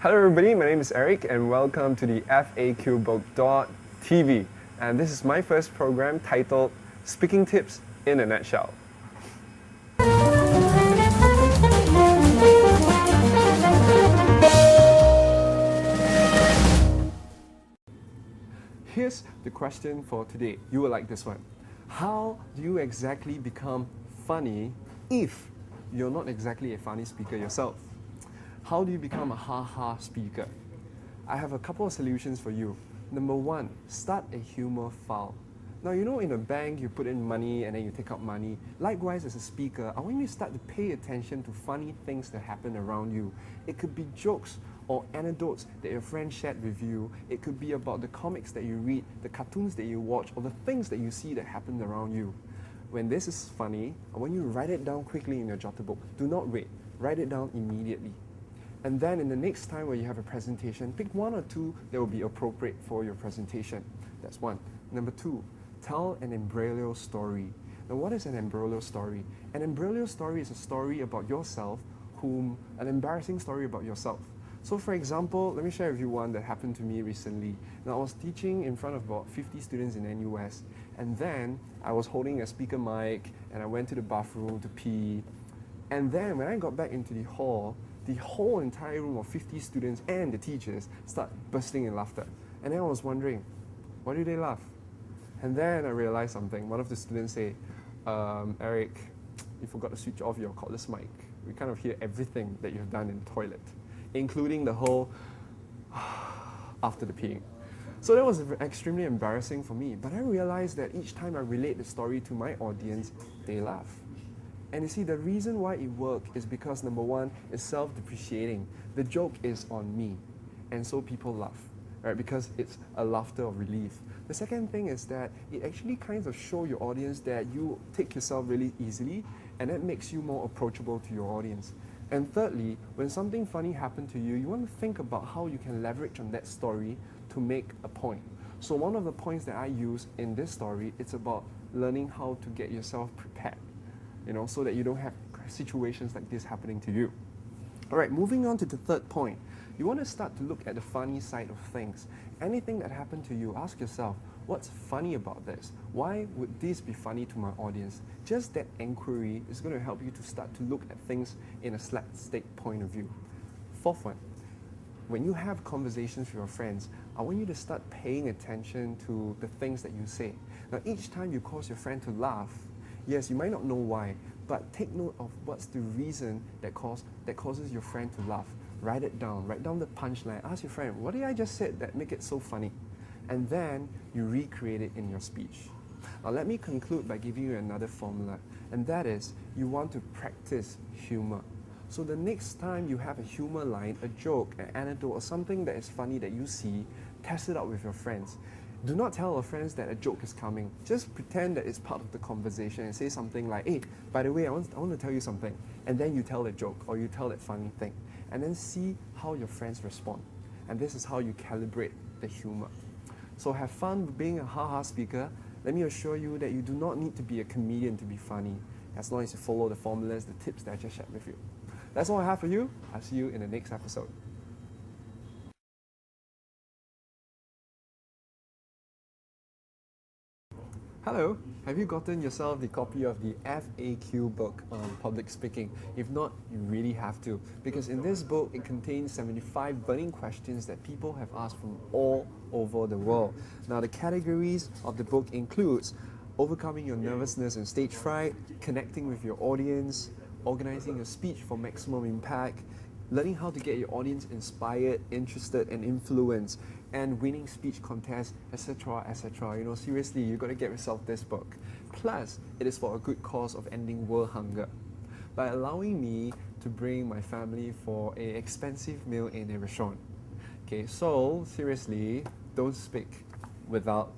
Hello everybody, my name is Eric and welcome to the FAQbook.tv. And this is my first program titled Speaking Tips in a Nutshell. Here's the question for today. You will like this one. How do you exactly become funny if you're not exactly a funny speaker yourself? How do you become a ha-ha speaker? I have a couple of solutions for you. Number one, start a humor file. Now, you know in a bank, you put in money and then you take out money. Likewise, as a speaker, I want you to start to pay attention to funny things that happen around you. It could be jokes or anecdotes that your friend shared with you. It could be about the comics that you read, the cartoons that you watch, or the things that you see that happen around you. When this is funny, I want you to write it down quickly in your jotter book. Do not wait. Write it down immediately. And then in the next time where you have a presentation, pick one or two that will be appropriate for your presentation. That's one. Number two, tell an imbroglio story. Now, what is an imbroglio story? An imbroglio story is a story about yourself, an embarrassing story about yourself. So for example, let me share with you one that happened to me recently. Now, I was teaching in front of about 50 students in NUS, and then I was holding a speaker mic, and I went to the bathroom to pee. And then when I got back into the whole entire room of 50 students and the teachers start bursting in laughter. And then I was wondering, why do they laugh? And then I realized something. One of the students said, Eric, you forgot to switch off your cordless mic. We kind of hear everything that you've done in the toilet, including the whole after the peeing. So that was extremely embarrassing for me. But I realized that each time I relate the story to my audience, they laugh. And you see, the reason why it worked is because number one, it's self-depreciating. The joke is on me, and so people laugh, right? Because it's a laughter of relief. The second thing is that it actually kind of shows your audience that you take yourself really easily, and that makes you more approachable to your audience. And thirdly, when something funny happened to you, you want to think about how you can leverage on that story to make a point. So one of the points that I use in this story, it's about learning how to get yourself prepared, so that you don't have situations like this happening to you. All right, moving on to the third point. You want to start to look at the funny side of things. Anything that happened to you, ask yourself, what's funny about this? Why would this be funny to my audience? Just that inquiry is going to help you to start to look at things in a slapstick point of view. Fourth one, when you have conversations with your friends, I want you to start paying attention to the things that you say. Now, each time you cause your friend to laugh, yes, you might not know why, but take note of what's the reason that causes your friend to laugh. Write it down. Write down the punchline. Ask your friend, what did I just say that make it so funny? And then you recreate it in your speech. Now let me conclude by giving you another formula, and that is you want to practice humor. So the next time you have a humor line, a joke, an anecdote, or something that is funny that you see, test it out with your friends. Do not tell your friends that a joke is coming. Just pretend that it's part of the conversation and say something like, hey, by the way, I want to tell you something. And then you tell the joke or you tell that funny thing. And then see how your friends respond. And this is how you calibrate the humor. So have fun being a ha-ha speaker. Let me assure you that you do not need to be a comedian to be funny, as long as you follow the formulas, the tips that I just shared with you. That's all I have for you. I'll see you in the next episode. Hello, have you gotten yourself the copy of the FAQ book on public speaking? If not, you really have to, because in this book, it contains 75 burning questions that people have asked from all over the world. Now, the categories of the book includes overcoming your nervousness and stage fright, connecting with your audience, organizing your speech for maximum impact, learning how to get your audience inspired, interested, and influenced, and winning speech contests, etc., etc. Seriously, you got to get yourself this book. Plus, it is for a good cause of ending world hunger, by allowing me to bring my family for an expensive meal in a restaurant. Okay, so seriously, don't speak without